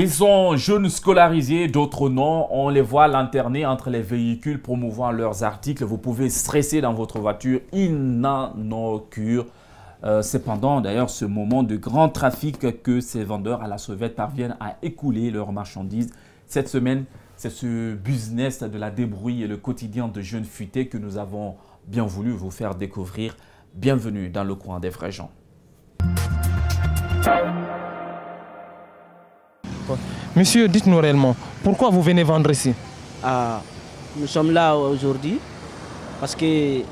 Ils sont jeunes scolarisés, d'autres non. On les voit lanterner entre les véhicules promouvant leurs articles. Vous pouvez stresser dans votre voiture, ils n'en occurrent. Cependant, d'ailleurs, ce moment de grand trafic que ces vendeurs à la sauvette parviennent à écouler leurs marchandises. Cette semaine, c'est ce business de la débrouille et le quotidien de jeunes futés que nous avons bien voulu vous faire découvrir. Bienvenue dans le coin des vrais gens. Monsieur, dites-nous réellement, pourquoi vous venez vendre ici? Nous sommes là aujourd'hui parce que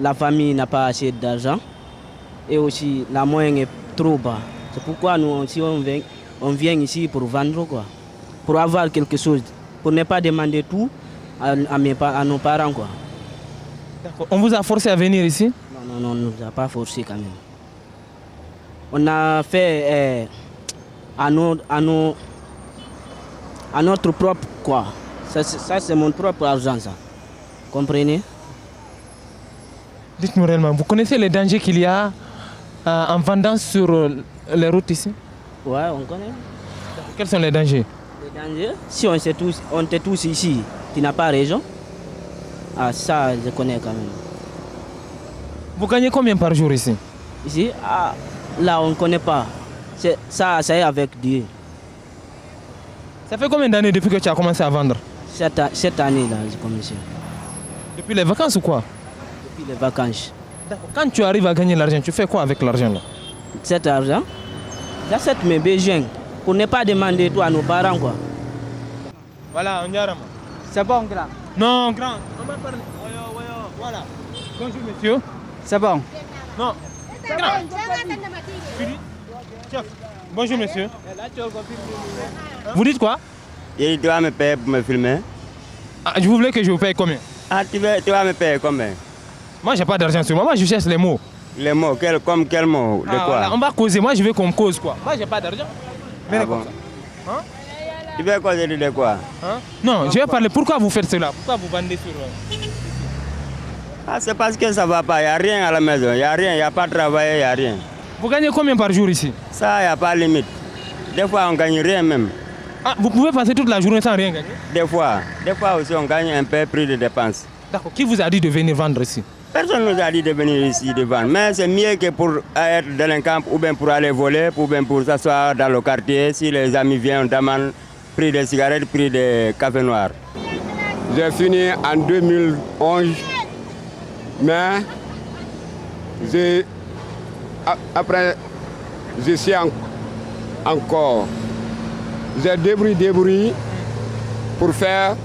la famille n'a pas assez d'argent et aussi la moyenne est trop bas. C'est pourquoi nous aussi on vient ici pour vendre, quoi, pour avoir quelque chose, pour ne pas demander tout à nos parents, quoi. On vous a forcé à venir ici? Non, on ne nous a pas forcé quand même. On a fait à notre propre, quoi. Ça c'est mon propre argent, ça. Comprenez? Dites-nous réellement, vous connaissez les dangers qu'il y a en vendant sur les routes ici? Ouais, on connaît. Quels sont les dangers? Les dangers? Si on est tous ici, tu n'as pas raison. Ça, je connais quand même. Vous gagnez combien par jour ici? Ici, là, on ne connaît pas. Ça est avec Dieu. Ça fait combien d'années depuis que tu as commencé à vendre? Cette année-là, j'ai commencé. Depuis les vacances ou quoi? Depuis les vacances. Quand tu arrives à gagner l'argent, tu fais quoi avec l'argent là? Cet argent, j'achète mes besoins pour ne pas demander tout à nos parents, quoi. Voilà, on y a. C'est bon, grand? Non, grand. On va parler. Voilà. Bonjour, monsieur. C'est bon? Non. Grand. Bonjour, monsieur. Vous dites quoi? Et tu vas me payer pour me filmer? Je vous voulais que je vous paye combien? Tu vas me payer combien? Moi, j'ai pas d'argent sur moi. Moi, je cherche les mots. Les mots, comme quel mot? De quoi? Voilà, on va causer. Moi, je veux qu'on me cause quoi. Moi, j'ai pas d'argent. Bon. Hein? Tu veux causer de quoi? Hein? Non, je vais parler. Pourquoi vous faites cela? Pourquoi vous vendez sur... C'est parce que ça va pas. Il n'y a rien à la maison. Il n'y a rien. Il n'y a pas de travail. Il n'y a rien. Vous gagnez combien par jour ici? Ça, il n'y a pas de limite. Des fois, on ne gagne rien même. Vous pouvez passer toute la journée sans rien gagner? Des fois aussi, on gagne un peu prix de dépenses. D'accord. Qui vous a dit de venir vendre ici? Personne ne nous a dit de venir ici de vendre. Mais c'est mieux que pour être délinquant ou bien pour aller voler, ou bien pour s'asseoir dans le quartier. Si les amis viennent, on demande prix de cigarettes, prix de café noir. J'ai fini en 2011, mais après, je suis encore. J'ai débrouillé pour faire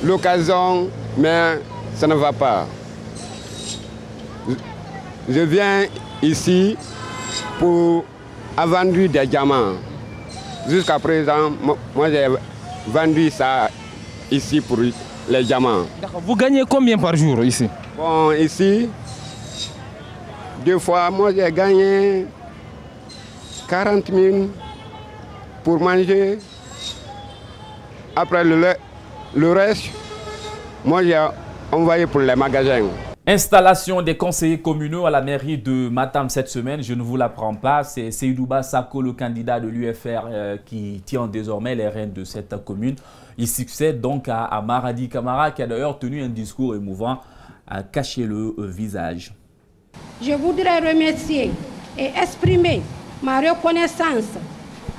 l'occasion, mais ça ne va pas. Je viens ici pour vendre des diamants. Jusqu'à présent, moi j'ai vendu ça ici pour les diamants. Vous gagnez combien par jour ici? Bon, ici, deux fois, moi j'ai gagné 40 000 pour manger. Après le reste, moi j'ai envoyé pour les magasins. Installation des conseillers communaux à la mairie de Matam cette semaine, je ne vous l'apprends pas, c'est Seydouba Sako, le candidat de l'UFR qui tient désormais les rênes de cette commune. Il succède donc à Maradi Camara qui a d'ailleurs tenu un discours émouvant à cacher le visage. Je voudrais remercier et exprimer ma reconnaissance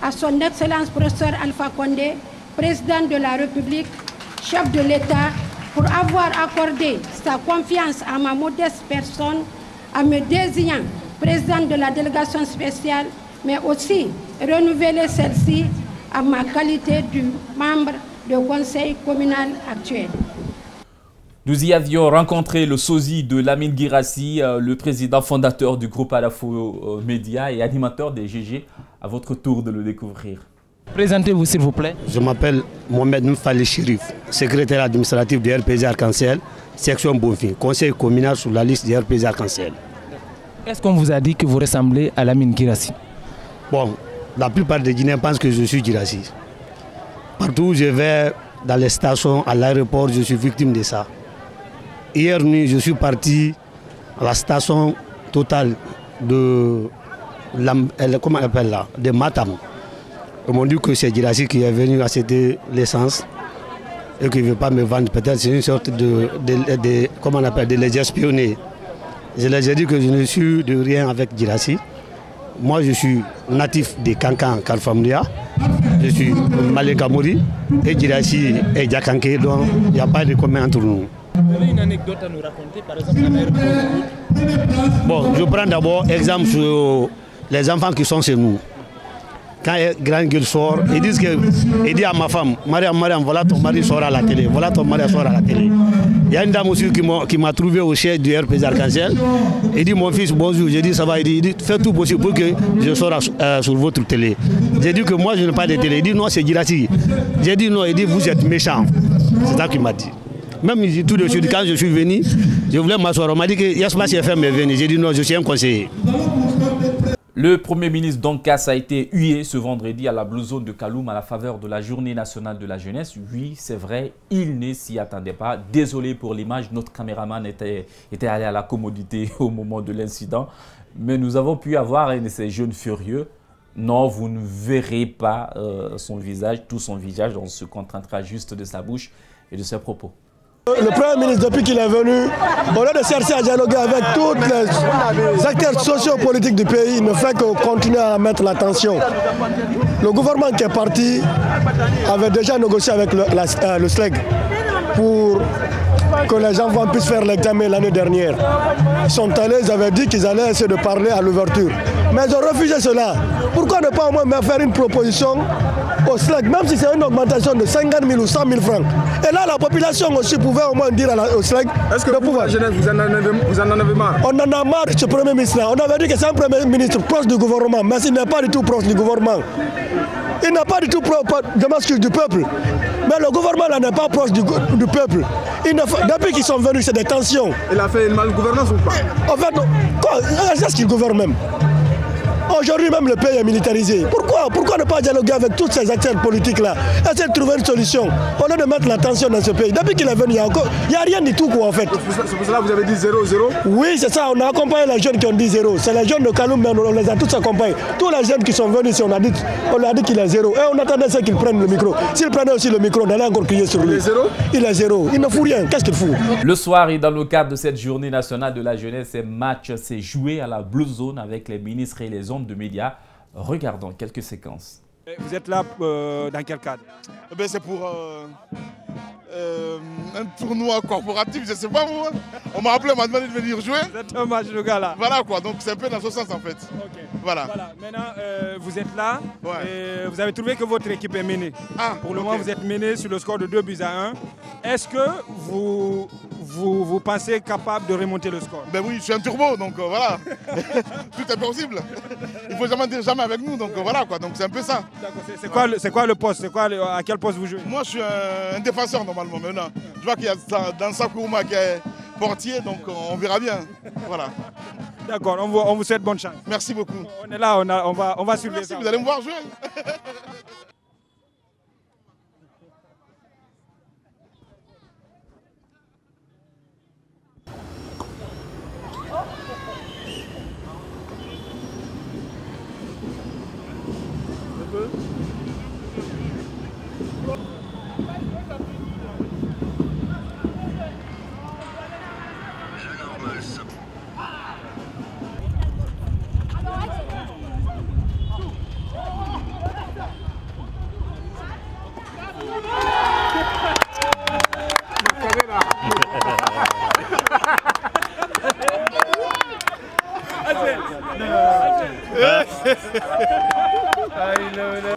à son Excellence professeur Alpha Condé, président de la République, chef de l'État, pour avoir accordé sa confiance à ma modeste personne en me désignant président de la délégation spéciale, mais aussi renouveler celle-ci à ma qualité de membre du conseil communal actuel. Nous y avions rencontré le sosie de Lamine Guirassi, le président fondateur du groupe Alafo Média et animateur des GG. À votre tour de le découvrir. Présentez-vous s'il vous plaît. Je m'appelle Mohamed Mfali Chirif, secrétaire administratif du RPZ Arc-en-Ciel, section Bonfim, conseil communal sur la liste du RPZ Arc-en-Ciel. Est-ce qu'on vous a dit que vous ressemblez à Lamine Guirassi? Bon, la plupart des Guinéens pensent que je suis Guirassi. Partout où je vais, dans les stations, à l'aéroport, je suis victime de ça. Hier nuit, je suis parti à la station Total de, comment on appelle là, de Matam. Ils m'ont dit que c'est Girassi qui est venu acheter l'essence et qu'il ne veut pas me vendre. Peut-être c'est une sorte comment on appelle, de les espionner. Je leur ai dit que je ne suis de rien avec Girassi. Moi, je suis natif de Kankan, Kalfamlia. Je suis Malé Kamouri et Girassi est Djakanké, donc il n'y a pas de commun entre nous. Vous avez une anecdote à nous raconter, par exemple, à l'aéroport? Bon, je prends d'abord exemple sur les enfants qui sont chez nous. Quand un grand gueule sort, il dit à ma femme, Mariam, voilà ton mari sort à la télé, voilà ton mari sort à la télé. Il y a une dame aussi qui m'a trouvé au siège du RPZ Arc-en-Ciel. Il dit, mon fils, bonjour. J'ai dit, ça va. Il dit, fais tout possible pour que je sorte sur votre télé. J'ai dit que moi, je n'ai pas de télé. Il dit, non, c'est Girassi. J'ai dit, non. Il dit, vous êtes méchant. C'est ça qu'il m'a dit. Même tout de suite, quand je suis venu, je voulais m'asseoir. On m'a dit que Yasma CFM est venu. J'ai dit, non, je suis un conseiller. Le Premier ministre Donkas a été hué ce vendredi à la Blue Zone de Kaloum à la faveur de la Journée nationale de la jeunesse. Oui, c'est vrai, il ne s'y attendait pas. Désolé pour l'image, notre caméraman était allé à la commodité au moment de l'incident. Mais nous avons pu avoir un de ces jeunes furieux. Non, vous ne verrez pas son visage, tout son visage. On se contentera juste de sa bouche et de ses propos. Le Premier ministre, depuis qu'il est venu, au lieu de chercher à dialoguer avec tous les acteurs sociopolitiques du pays, il ne fait que continuer à mettre la tension. Le gouvernement qui est parti avait déjà négocié avec le SLEG pour que les enfants puissent faire l'examen l'année dernière. Ils sont allés, ils avaient dit qu'ils allaient essayer de parler à l'ouverture. Mais ils ont refusé cela. Pourquoi ne pas au moins faire une proposition au SLEG, même si c'est une augmentation de 50 000 ou 100 000 francs. Et là, la population aussi pouvait au moins dire au SLEG... Est-ce que vous, la jeunesse, vous en en avez marre? On en a marre de ce Premier ministre-là. On avait dit que c'est un Premier ministre proche du gouvernement, mais il n'est pas du tout proche du gouvernement. Il n'est pas du tout proche du peuple. Mais le gouvernement là n'est pas proche du peuple. Depuis qu'ils sont venus, c'est des tensions. Il a fait une malgouvernance ou pas? En fait, est-ce qu'il gouverne même? Aujourd'hui même le pays est militarisé. Pourquoi ne pas dialoguer avec tous ces acteurs politiques-là? Essayer de trouver une solution au lieu de mettre la tension dans ce pays. Depuis qu'il est venu, il n'y a rien du tout quoi en fait. C'est pour cela que vous avez dit 0-0? Oui, c'est ça. On a accompagné les jeunes qui ont dit 0. C'est les jeunes de Kaloum, mais on les a tous accompagnés. Tous les jeunes qui sont venus ici, on leur a dit qu'il est 0. Et on attendait ça qu'ils prennent le micro. S'ils prenaient aussi le micro, on allait encore crier sur lui. Il est 0? Il est 0. Il ne fout rien. Qu'est-ce qu'il fout? Le soir et dans le cadre de cette journée nationale de la jeunesse, ces matchs s'est joué à la Blue Zone avec les ministres et les hommes de médias. Regardons quelques séquences. Vous êtes là dans quel cadre? C'est pour un tournoi corporatif, je ne sais pas moi. On m'a appelé, on m'a demandé de venir jouer. Vous êtes un match de gars là. Voilà quoi, donc c'est un peu dans ce sens en fait. Okay. Voilà. Maintenant, vous êtes là et vous avez trouvé que votre équipe est menée. Pour le moment, vous êtes mené sur le score de 2-1. Est-ce que vous pensez capable de remonter le score? Ben oui, je suis un turbo, donc voilà. Tout est possible. Il ne faut jamais dire jamais avec nous, donc voilà quoi, donc c'est un peu ça. C'est quoi le poste? À quel poste vous jouez? Moi, je suis un défenseur normalement maintenant. Je vois qu'il y a dans Sakourma qui est portier, donc on verra bien. Voilà. D'accord, on vous souhaite bonne chance. Merci beaucoup. On est là, on va suivre ça. Vous allez me voir jouer.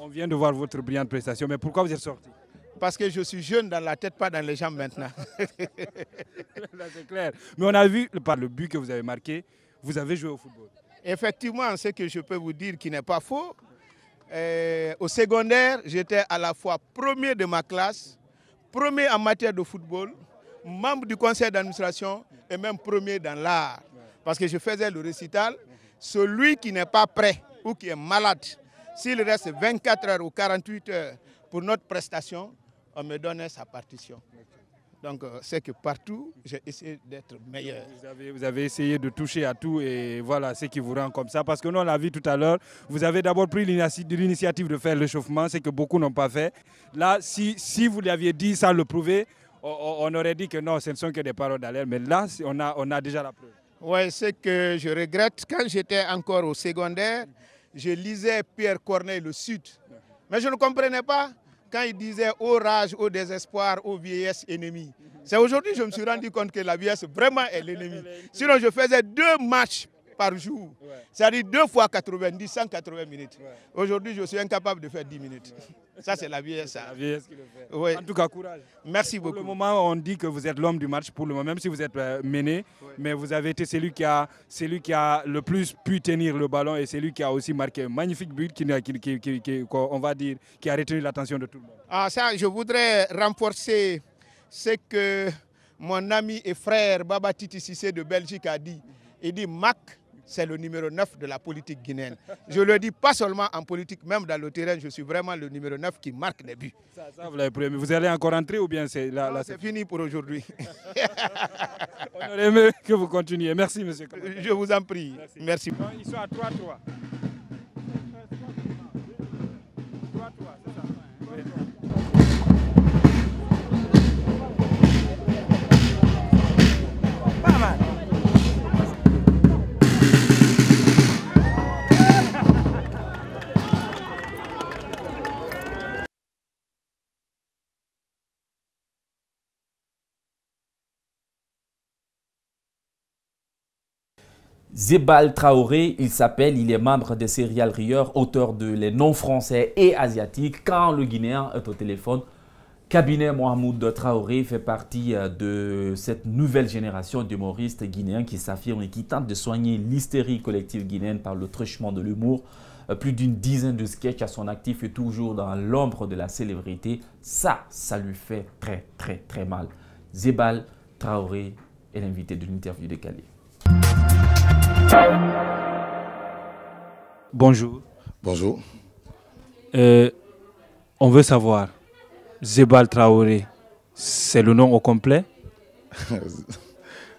On vient de voir votre brillante prestation, mais pourquoi vous êtes sorti? Parce que je suis jeune dans la tête, pas dans les jambes maintenant. C'est clair. Mais on a vu, par le but que vous avez marqué, vous avez joué au football. Effectivement, ce que je peux vous dire qui n'est pas faux. Au secondaire, j'étais à la fois premier de ma classe, premier en matière de football, membre du conseil d'administration et même premier dans l'art. Parce que je faisais le récital. Celui qui n'est pas prêt ou qui est malade, s'il reste 24 heures ou 48 heures pour notre prestation, on me donnait sa partition. Donc c'est que partout, j'ai essayé d'être meilleur. Vous avez essayé de toucher à tout et voilà ce qui vous rend comme ça. Parce que nous, on l'a vu tout à l'heure, vous avez d'abord pris l'initiative de faire l'échauffement, c'est que beaucoup n'ont pas fait. Là, si vous l'aviez dit sans le prouver, on aurait dit que non, ce ne sont que des paroles d'alerte. Mais là, on a déjà la preuve. Oui, c'est que je regrette. Quand j'étais encore au secondaire, je lisais Pierre Corneille, Le Sud. Mais je ne comprenais pas quand il disait « Ô rage, ô désespoir, ô vieillesse ennemie ». C'est aujourd'hui que je me suis rendu compte que la vieillesse vraiment est l'ennemi. Sinon, je faisais 2 matchs par jour. C'est-à-dire 2 fois 90, 180 minutes. Aujourd'hui, je suis incapable de faire 10 minutes. Ça, c'est la vieillesse. La vieillesse qui le fait. Oui. En tout cas, courage. Merci beaucoup. Pour le moment, on dit que vous êtes l'homme du match, pour le moment, même si vous êtes mené. Mais vous avez été celui qui a le plus pu tenir le ballon et celui qui a aussi marqué un magnifique but on va dire, qui a retenu l'attention de tout le monde. Ah, ça, je voudrais renforcer ce que mon ami et frère Baba Titi Cissé de Belgique a dit. Il dit Mac, c'est le numéro 9 de la politique guinéenne. Je le dis pas seulement en politique, même dans le terrain, je suis vraiment le numéro 9 qui marque les buts. Ça vous l'avez pris. Vous allez encore entrer ou bien c'est là, c'est fini pour aujourd'hui. On aurait aimé que vous continuiez. Merci, monsieur. Je vous en prie. Merci. Ils sont à 3-3. 3-3, c'est ça. Pas mal. Zébal Traoré, il est membre des Serial Rieurs, auteur de Les Noms français et asiatiques. Quand le Guinéen est au téléphone, Cabinet Mohamed Traoré fait partie de cette nouvelle génération d'humoristes guinéens qui s'affirment et qui tentent de soigner l'hystérie collective guinéenne par le truchement de l'humour. Plus d'une dizaine de sketchs à son actif et toujours dans l'ombre de la célébrité. Ça lui fait très très très mal. Zébal Traoré est l'invité de l'interview de Calais. Bonjour. Bonjour. On veut savoir, Zébal Traoré, c'est le nom au complet?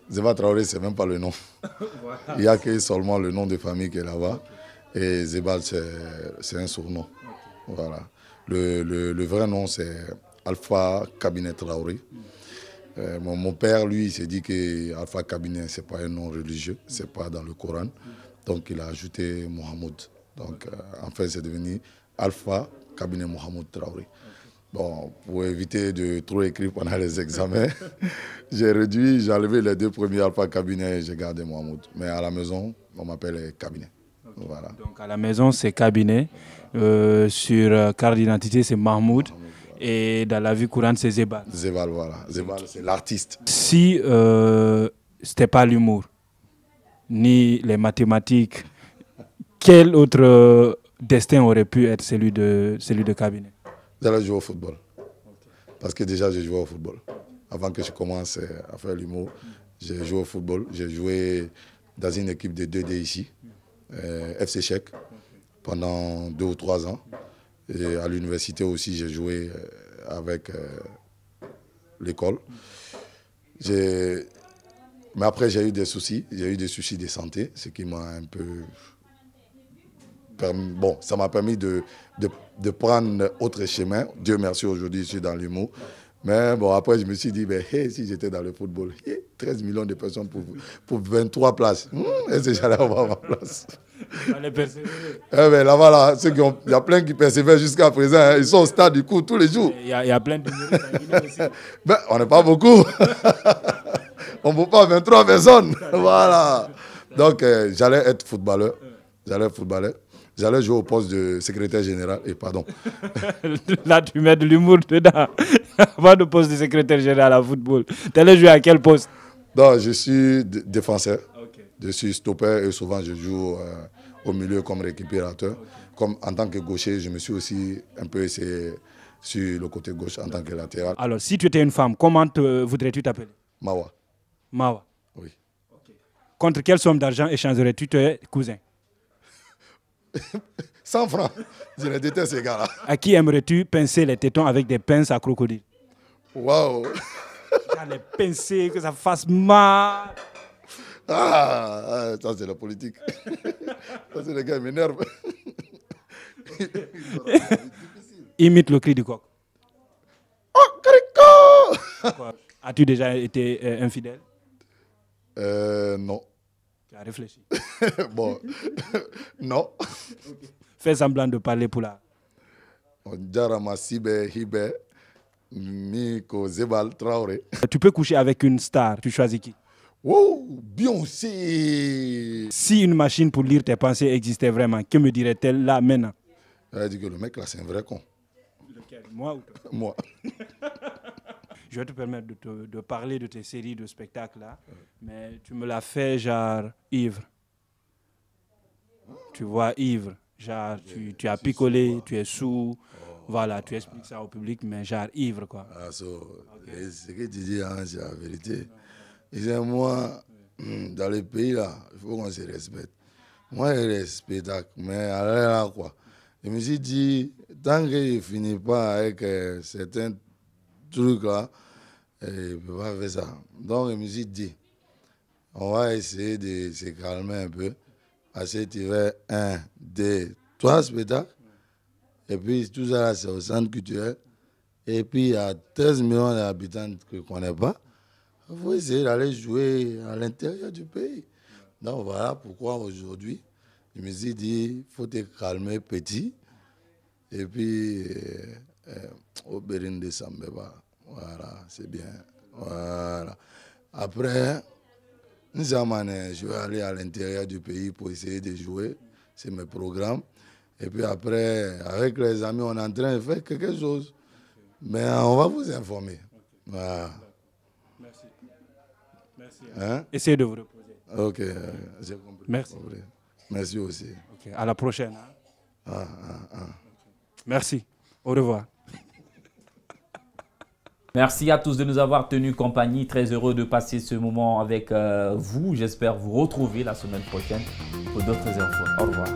Zébal Traoré, c'est même pas le nom. Il n'y a que seulement le nom de famille qui est là-bas. Et Zébal, c'est un surnom. Voilà. Le vrai nom, c'est Alpha Cabinet Traoré. Mon père, lui, il s'est dit que Alpha Cabinet, ce n'est pas un nom religieux, ce n'est pas dans le Coran. Donc, il a ajouté Mohamed. Donc, enfin, c'est devenu Alpha Cabinet Mohamed Traoré. Bon, pour éviter de trop écrire pendant les examens, j'ai enlevé les 2 premiers Alpha Cabinet et j'ai gardé Mohamed. Mais à la maison, on m'appelle Cabinet. Okay. Voilà. Donc, à la maison, c'est Cabinet. Sur carte d'identité, c'est Mahmoud. Et dans la vie courante, c'est Zébal. Zébal, voilà. Zébal, c'est l'artiste. Si ce n'était pas l'humour, ni les mathématiques, quel autre destin aurait pu être celui de Cabinet? J'allais jouer au football. Parce que déjà, j'ai joué au football. Avant que je commence à faire l'humour, j'ai joué au football. J'ai joué dans une équipe de 2D ici, FC Chèque, pendant 2 ou 3 ans. Et à l'université aussi, j'ai joué avec l'école. Mais après, j'ai eu des soucis. J'ai eu des soucis de santé, ce qui m'a un peu... Bon, ça m'a permis de prendre autre chemin. Dieu merci, aujourd'hui, je suis dans l'humour. Mais bon, après, je me suis dit, hey, si j'étais dans le football, 13 millions de personnes pour 23 places. Est-ce que j'allais avoir ma place? Allez persévérer. Là, voilà, il y a plein qui persévèrent jusqu'à présent. Hein. Ils sont au stade du coup tous les jours. Il y a plein de aussi. On n'est pas beaucoup. On ne vaut pas 23 personnes. Voilà. Donc, j'allais être footballeur. J'allais jouer au poste de secrétaire général. Et pardon. Là, tu mets de l'humour dedans. Pas de poste de secrétaire général à football. Tu allais jouer à quel poste? Non, je suis défenseur. Okay. Je suis stopper et souvent je joue au milieu comme récupérateur. Okay. Comme en tant que gaucher, je me suis aussi un peu essayé sur le côté gauche en tant que latéral. Alors, si tu étais une femme, comment voudrais-tu t'appeler? Mawa. Mawa. Oui. Okay. Contre quelle somme d'argent échangerais-tu tes cousins? 100 francs. Je les déteste ces gars-là. À qui aimerais-tu pincer les tétons avec des pinces à crocodile? Waouh. les pincer, que ça fasse mal. Ah, ça c'est la politique. Ça c'est les gars, ils m'énervent. Imite le cri du coq. Oh, carico! As-tu déjà été infidèle? Non. Tu as réfléchi? Bon, non. Okay. Fais semblant de parler pour la... Tu peux coucher avec une star, tu choisis qui? Wow, Beyoncé. Si une machine pour lire tes pensées existait vraiment, que me dirait-elle là maintenant? Elle dit que le mec là c'est un vrai con. Lequel? Moi ou toi? Moi. Je vais te permettre de parler de tes séries de spectacles là, mais tu me l'as fait genre ivre. Tu vois, ivre. Genre, tu as picolé, tu es sous, voilà, tu expliques ça au public, mais genre ivre quoi. Ah, okay. Ce que tu dis, hein, c'est la vérité. Et moi, dans le pays là, il faut qu'on se respecte. Moi, je respecte, mais alors là, quoi. Je me suis dit, tant qu'il ne finit pas avec certains trucs là, il ne peut pas faire ça. Donc, je me suis dit, on va essayer de se calmer un peu. Parce que tu fais 1, 2, 3 spectacles. Et puis, tout ça, c'est au centre culturel. Et puis, il y a 13 millions d'habitants que je ne connais pas. Il faut essayer d'aller jouer à l'intérieur du pays. Donc, voilà pourquoi aujourd'hui, je me suis dit, il faut te calmer petit. Et puis, au Bérin de Sambeba. Voilà, c'est bien. Voilà. Après, je vais aller à l'intérieur du pays pour essayer de jouer. C'est mes programmes. Et puis après, avec les amis, on est en train de faire quelque chose. Mais on va vous informer. Voilà. Merci. Merci. Hein? Essayez de vous reposer. Ok, j'ai compris. Merci. Merci aussi. Okay. À la prochaine. Hein? Okay. Merci. Au revoir. Merci à tous de nous avoir tenu compagnie. Très heureux de passer ce moment avec vous. J'espère vous retrouver la semaine prochaine pour d'autres infos. Au revoir.